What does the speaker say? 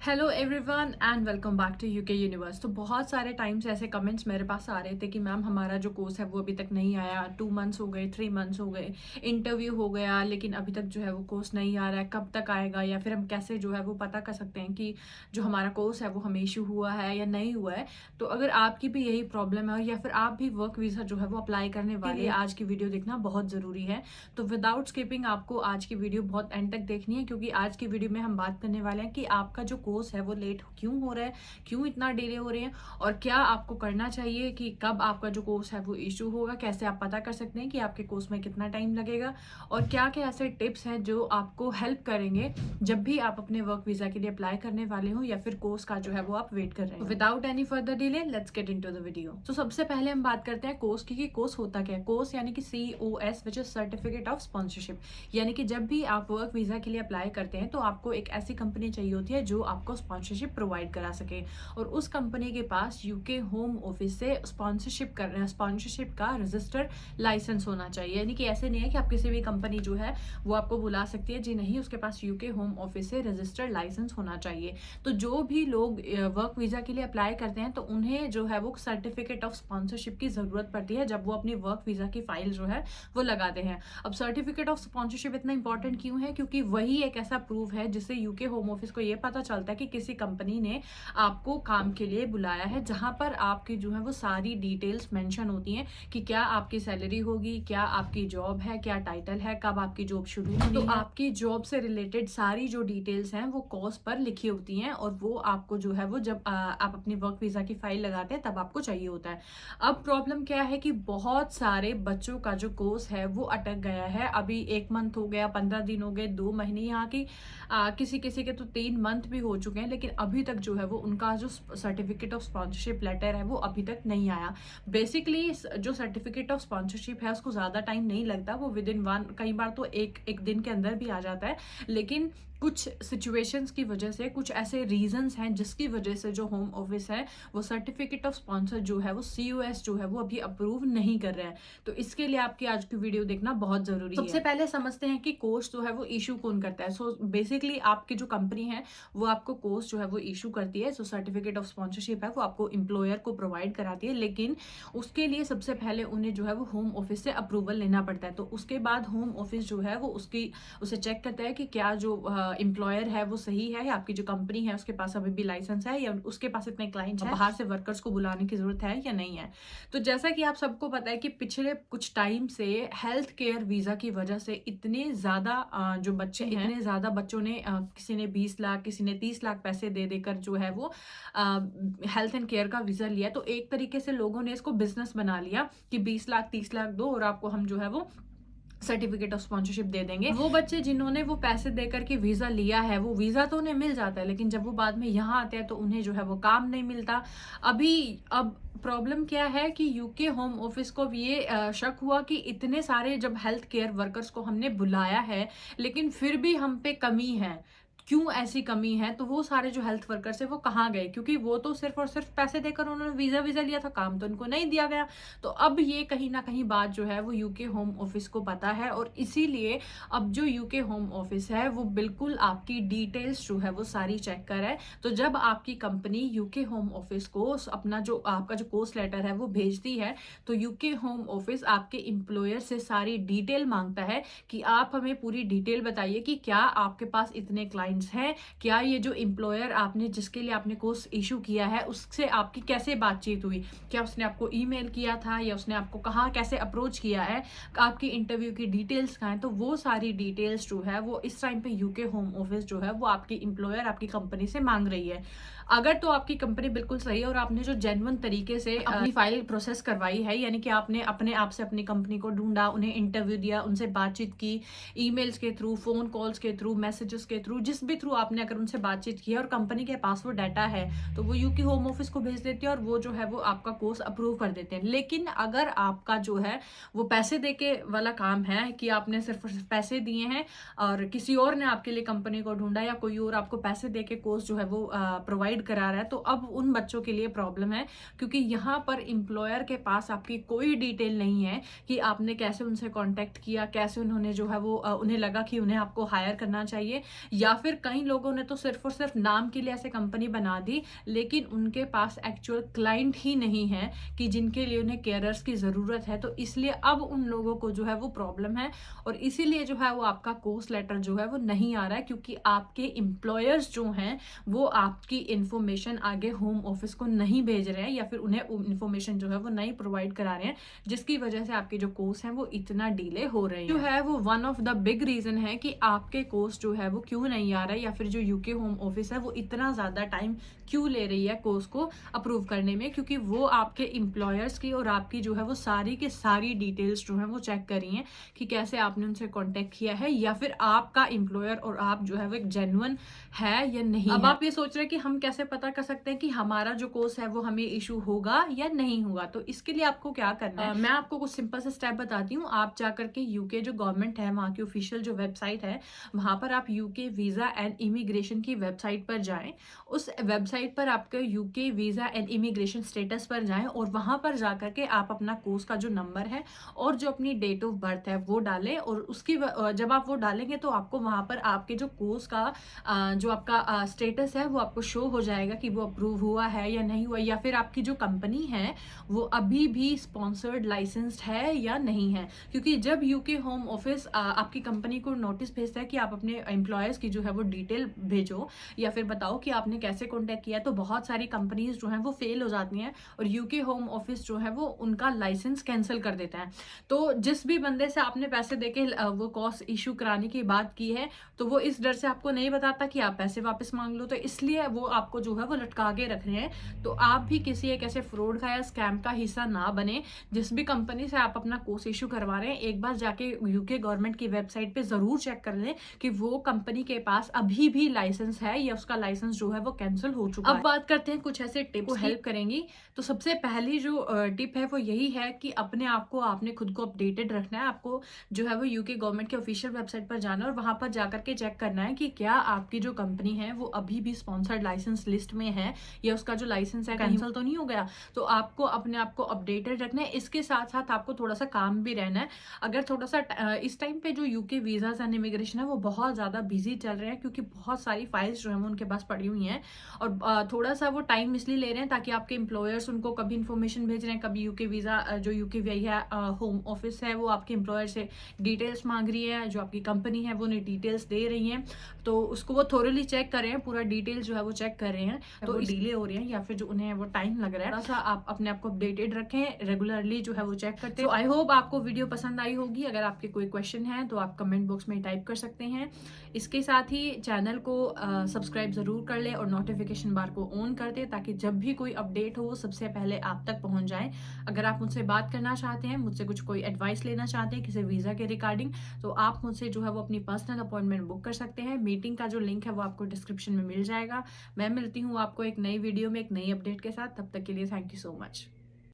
Hello everyone and welcome back to UK universe. तो बहुत सारे टाइम्स ऐसे कमेंट्स मेरे पास आ रहे थे कि मैम हमारा जो कोर्स है वो अभी तक नहीं आया, 2 मंथ्स हो गए, 3 मंथ्स हो गए, इंटरव्यू हो गया लेकिन अभी तक जो है वो कोर्स नहीं आ रहा है, कब तक आएगा, या फिर हम कैसे जो है वो पता कर सकते हैं कि जो हमारा कोर्स है वो हमें इशू हुआ है या नहीं हुआ है। तो अगर आपकी भी यही प्रॉब्लम है या फिर आप भी वर्क वीज़ा जो है वो अप्लाई करने वाले हैं, आज की वीडियो देखना बहुत ज़रूरी है। तो विदाउट स्किपिंग आपको आज की वीडियो बहुत एंड तक देखनी है, क्योंकि आज की वीडियो में हम बात करने वाले हैं कि आपका जो कोर्स है वो लेट क्यों हो रहा है, क्यों इतना डिले हो रहे हैं, और क्या आपको करना चाहिए कि कब आपका जो कोर्स है वो इशू होगा, कैसे आप पता कर सकते हैं कि आपके कोर्स में कितना टाइम लगेगा, और क्या क्या ऐसे टिप्स हैं जो आपको हेल्प करेंगे जब भी आप अपने वर्क वीजा के लिए अप्लाई करने वाले हो या फिर कोर्स का जो है वो आप वेट कर रहे हैं। Without any further delay let's get into the video. तो सबसे पहले हम बात करते हैं कोर्स की, कि कोर्स होता क्या है। कोर्स यानी कि COS which is certificate of sponsorship, यानी कि जब भी आप वर्क वीजा के लिए अप्लाई करते हैं तो आपको एक ऐसी कंपनी चाहिए होती है जो आपको स्पॉन्सरशिप प्रोवाइड करा सके, और उस कंपनी के पास यूके होम ऑफिस से स्पॉन्सरशिप का रजिस्टर लाइसेंस होना चाहिए। यानी कि ऐसे नहीं है कि आप किसी भी कंपनी जो है वो आपको बुला सकती है, जी नहीं, उसके पास यूके होम ऑफिस से रजिस्टर्ड लाइसेंस होना चाहिए। तो जो भी लोग वर्क वीजा के लिए अप्लाई करते हैं तो उन्हें जो है वो सर्टिफिकेट ऑफ स्पॉन्सरशिप की जरूरत पड़ती है जब वो अपनी वर्क वीजा की फाइल जो है वो लगाते हैं। अब सर्टिफिकेट ऑफ स्पॉन्सरशिप इतना इंपॉर्टेंट क्यों है? क्योंकि वही एक ऐसा प्रूफ है जिससे यूके होम ऑफिस को ये पता चलता है कि किसी कंपनी ने आपको काम के लिए बुलाया है, जहां पर आपकी जो है वो सारी डिटेल्स मेंशन होती हैं कि क्या आपकी सैलरी होगी, क्या आपकी जॉब है, क्या टाइटल है, कब आपकी जॉब शुरू होगी। तो आपकी जॉब से रिलेटेड सारी जो डिटेल्स हैं वो कॉस्ट पर लिखी होती हैं, और वो आपको जो है वो जब आप अपनी वर्क वीजा की फाइल लगाते हैं तब आपको चाहिए होता है। अब प्रॉब्लम क्या है कि बहुत सारे बच्चों का जो कोर्स है वो अटक गया है। अभी 1 मंथ हो गया, 15 दिन हो गए, 2 महीने, यहाँ की किसी किसी के तो 3 मंथ भी हो चुके हैं, लेकिन अभी तक जो है वो उनका जो सर्टिफिकेट ऑफ स्पॉन्सरशिप लेटर है वो अभी तक नहीं आया। बेसिकली जो सर्टिफिकेट ऑफ स्पॉन्सरशिप है उसको ज्यादा टाइम नहीं लगता, वो विद इन वन, कई बार तो एक दिन के अंदर भी आ जाता है। लेकिन कुछ सिचुएशंस की वजह से, कुछ ऐसे रीजंस हैं जिसकी वजह से जो होम ऑफिस है वो सर्टिफिकेट ऑफ स्पॉन्सर जो है वो COS जो है वो अभी अप्रूव नहीं कर रहे हैं। तो इसके लिए आपकी आज की वीडियो देखना बहुत जरूरी है। सबसे पहले समझते हैं कि कोर्स जो है वो इशू कौन करता है। सो बेसिकली आपकी जो कंपनी है वो आपको कोर्स जो है वो इशू करती है। सो सर्टिफिकेट ऑफ स्पॉन्सरशिप है वो आपको एम्प्लॉयर को प्रोवाइड कराती है, लेकिन उसके लिए सबसे पहले उन्हें जो है वो होम ऑफिस से अप्रूवल लेना पड़ता है। तो उसके बाद होम ऑफिस जो है वो उसे चेक करता है कि क्या जो एम्प्लॉयर है वो सही है, या आपकी जो कंपनी है उसके पास अभी भी लाइसेंस है, या उसके पास इतने क्लाइंट्स हैं, बाहर से वर्कर्स को बुलाने की जरूरत है या नहीं है। तो जैसा कि आप सबको पता है कि पिछले कुछ टाइम से हेल्थ केयर वीजा की वजह से इतने ज्यादा जो बच्चे हैं, इतने ज्यादा बच्चों ने किसी ने 20 लाख, किसी ने 30 लाख पैसे दे देकर जो है वो हेल्थ एंड केयर का वीजा लिया। तो एक तरीके से लोगों ने इसको बिजनेस बना लिया कि 20 लाख 30 लाख दो और आपको हम जो है वो सर्टिफिकेट ऑफ स्पॉन्सरशिप दे देंगे। वो बच्चे जिन्होंने वो पैसे देकर के वीजा लिया है, वो वीजा तो उन्हें मिल जाता है, लेकिन जब वो बाद में यहाँ आते हैं तो उन्हें जो है वो काम नहीं मिलता। अब प्रॉब्लम क्या है कि यूके होम ऑफिस को भी ये शक हुआ कि इतने सारे जब हेल्थ केयर वर्कर्स को हमने बुलाया है लेकिन फिर भी हम पे कमी है, क्यों ऐसी कमी है? तो वो सारे जो हेल्थ वर्कर्स है वो कहाँ गए? क्योंकि वो तो सिर्फ और सिर्फ पैसे देकर उन्होंने वीजा लिया था, काम तो उनको नहीं दिया गया। तो अब ये कहीं ना कहीं बात जो है वो यूके होम ऑफिस को पता है, और इसीलिए अब जो यूके होम ऑफिस है वो बिल्कुल आपकी डिटेल्स जो है वो सारी चेक कर है। तो जब आपकी कंपनी यूके होम ऑफिस को अपना जो आपका जो कोर्स लेटर है वो भेजती है, तो यूके होम ऑफिस आपके एम्प्लॉयर से सारी डिटेल मांगता है कि आप हमें पूरी डिटेल बताइए कि क्या आपके पास इतने क्लाइंट्स हैं, क्या ये जो एम्प्लॉयर आपने जिसके लिए आपने कोर्स इशू किया है उससे आपकी कैसे बातचीत हुई, क्या उसने आपको ईमेल किया था या उसने आपको कहाँ कैसे अप्रोच किया है, आपकी इंटरव्यू की डिटेल्स कहाँ है। तो वो सारी डिटेल्स जो है वो इस टाइम पे यूके होम ऑफिस जो है वो आपकी एम्प्लॉयर आपकी कंपनी से मांग रही है। अगर तो आपकी कंपनी बिल्कुल सही है और आपने जो जेन्युइन तरीके से अपनी फाइल प्रोसेस करवाई है, यानी कि आपने अपने आप से अपनी कंपनी को ढूंढा, उन्हें इंटरव्यू दिया, उनसे बातचीत की, ईमेल्स के थ्रू, फोन कॉल्स के थ्रू, मैसेजेस के थ्रू, जिस भी थ्रू आपने अगर उनसे बातचीत की है और कंपनी के पास वो डाटा है, तो वो यूके होम ऑफिस को भेज देते हैं और वो जो है वो आपका कोर्स अप्रूव कर देते हैं। लेकिन अगर आपका जो है वो पैसे देके वाला काम है कि आपने सिर्फ पैसे दिए हैं और किसी और ने आपके लिए कंपनी को ढूंढा, या कोई और आपको पैसे देके कोर्स जो है वो प्रोवाइड करा रहा है, तो अब उन बच्चों के लिए प्रॉब्लम है, क्योंकि यहाँ पर एम्प्लॉयर के पास आपकी कोई डिटेल नहीं है कि आपने कैसे उनसे कांटेक्ट किया, कैसे उन्होंने जो है वो उन्हें लगा कि उन्हें आपको हायर करना चाहिए, या फिर फिर कई लोगों ने तो सिर्फ और सिर्फ नाम के लिए ऐसे कंपनी बना दी, लेकिन उनके पास एक्चुअल क्लाइंट ही नहीं है कि जिनके लिए उन्हें केयरर्स की ज़रूरत है। तो इसलिए अब उन लोगों को जो है वो प्रॉब्लम है, और इसीलिए जो है वो आपका कोर्स लेटर जो है वो नहीं आ रहा है, क्योंकि आपके एम्प्लॉयर्स जो हैं वो आपकी इंफॉर्मेशन आगे होम ऑफिस को नहीं भेज रहे हैं, या फिर उन्हें इंफॉर्मेशन जो है वो नहीं प्रोवाइड करा रहे हैं, जिसकी वजह से आपके जो कोर्स हैं वो इतना डिले हो रहे हैं। जो है वो one of the big reason है कि आपके कोर्स जो है वो क्यों नहीं आ रहा है, या फिर जो यूके होम ऑफिस है वो इतना ज़्यादा टाइम क्यों ले रही है कोर्स को अप्रूव करने में, क्योंकि वो आपके एम्प्लॉयर्स की और आपकी जो है वो सारी की सारी डिटेल्स जो है वो चेक कर रही हैं कि कैसे आपने उनसे कांटेक्ट किया है, या फिर आपका एम्प्लॉयर और आप जो है वो एक जेन्युइन है या नहीं। अब आप ये सोच रहे हैं कि हम कैसे पता कर सकते हैं कि हमारा जो कोर्स है वो हमें इशू होगा या नहीं होगा। तो इसके लिए आपको क्या करना है, मैं आपको कुछ सिंपल से स्टेप बताती हूँ। आप जाकर के यूके जो गवर्नमेंट है वहाँ की ऑफिशियल जो वेबसाइट है, वहाँ पर आप यूके वीज़ा एंड इमिग्रेशन की वेबसाइट पर जाएं। उस वेबसाइट पर आपके UK visa and immigration status पर जाएं, और वहाँ पर जाकर के आप अपना कोर्स का जो नंबर है और जो अपनी डेट ऑफ बर्थ है वो डालें। और उसकी जब आप वो डालेंगे तो आपको वहाँ पर आपके जो कोर्स का जो आपका स्टेटस है वो आपको शो हो जाएगा कि वो अप्रूव हुआ है या नहीं हुआ, या फिर आपकी जो कंपनी है वो अभी भी स्पॉन्सर्ड लाइसेंस्ड है या नहीं है। क्योंकि जब यूके होम ऑफिस आपकी कंपनी को नोटिस भेजता है कि आप अपने एम्प्लॉयर्स की जो है वो डिटेल भेजो या फिर बताओ कि आपने कैसे कॉन्टेक्ट किया, तो बहुत सारी कंपनीज जो हैं वो फेल हो जाती हैं और यूके होम ऑफिस जो है वो उनका लाइसेंस कैंसिल कर देता है। तो जिस भी बंदे से आपने पैसे देके वो कोर्स इशू कराने की बात की है, तो वो इस डर से आपको नहीं बताता कि आप पैसे वापस मांग लो, तो इसलिए वो आपको जो है वो लटका के रख रहे हैं। तो आप भी किसी एक ऐसे फ्रॉड का या स्कैम का हिस्सा ना बने। जिस भी कंपनी से आप अपना कोर्स इशू करवा रहे हैं, एक बार जाके यूके गवर्नमेंट की वेबसाइट पे जरूर चेक कर लें कि वो कंपनी के पास अभी भी लाइसेंस है या उसका लाइसेंस जो है वो कैंसिल हो चुका है। अब बात करते हैं कुछ ऐसे टिप्स को हेल्प करेंगी। तो सबसे पहली जो टिप है वो यही है कि अपने आप को आपने खुद को अपडेटेड रखना है। आपको जो है वो यूके गवर्नमेंट के ऑफिशियल वेबसाइट पर जाना है और वहां पर जाकर के चेक करना है कि क्या आपकी जो कंपनी है वो अभी भी स्पॉन्सर्ड लाइसेंस लिस्ट में है या उसका जो लाइसेंस है कैंसिल तो नहीं हो गया। तो आपको अपने आप को अपडेटेड रखना है। इसके साथ साथ आपको थोड़ा सा काम भी रहना है। अगर थोड़ा सा इस टाइम पे जो यूके वीजाज एंड इमिग्रेशन है वो बहुत ज्यादा बिजी चल रहे हैं, क्योंकि बहुत सारी फाइल्स जो है वो उनके पास पड़ी हुई हैं, और थोड़ा सा वो टाइम इसलिए ले रहे हैं ताकि आपके एम्प्लॉयर्स उनको कभी इन्फॉर्मेशन भेज रहे हैं, कभी यूके वीजा जो यूके वी है होम ऑफिस है वो आपके एम्प्लॉयर से डिटेल्स मांग रही है, जो आपकी कंपनी है वो उन्हें डिटेल्स दे रही है, तो उसको वो थोरली चेक कर रहे हैं, पूरा डिटेल जो है वो चेक कर रहे हैं। तो डिले हो रही है या फिर जो उन्हें वो टाइम लग रहा है, थोड़ा सा आप अपने आप को अपडेटेड रखें, रेगुलरली जो है वो चेक करते हैं। तो आई होप आपको वीडियो पसंद आई होगी। अगर आपके कोई क्वेश्चन है तो आप कमेंट बॉक्स में टाइप कर सकते हैं। इसके साथ ही चैनल को सब्सक्राइब जरूर कर ले और नोटिफिकेशन बार को ऑन कर दे, ताकि जब भी कोई अपडेट हो सबसे पहले आप तक पहुंच जाए। अगर आप मुझसे बात करना चाहते हैं, मुझसे कुछ कोई एडवाइस लेना चाहते हैं किसी वीजा के रिगार्डिंग, तो आप मुझसे जो है वो अपनी पर्सनल अपॉइंटमेंट बुक कर सकते हैं। मीटिंग का जो लिंक है वो आपको डिस्क्रिप्शन में मिल जाएगा। मैं मिलती हूँ आपको एक नई वीडियो में एक नई अपडेट के साथ। तब तक के लिए थैंक यू सो मच।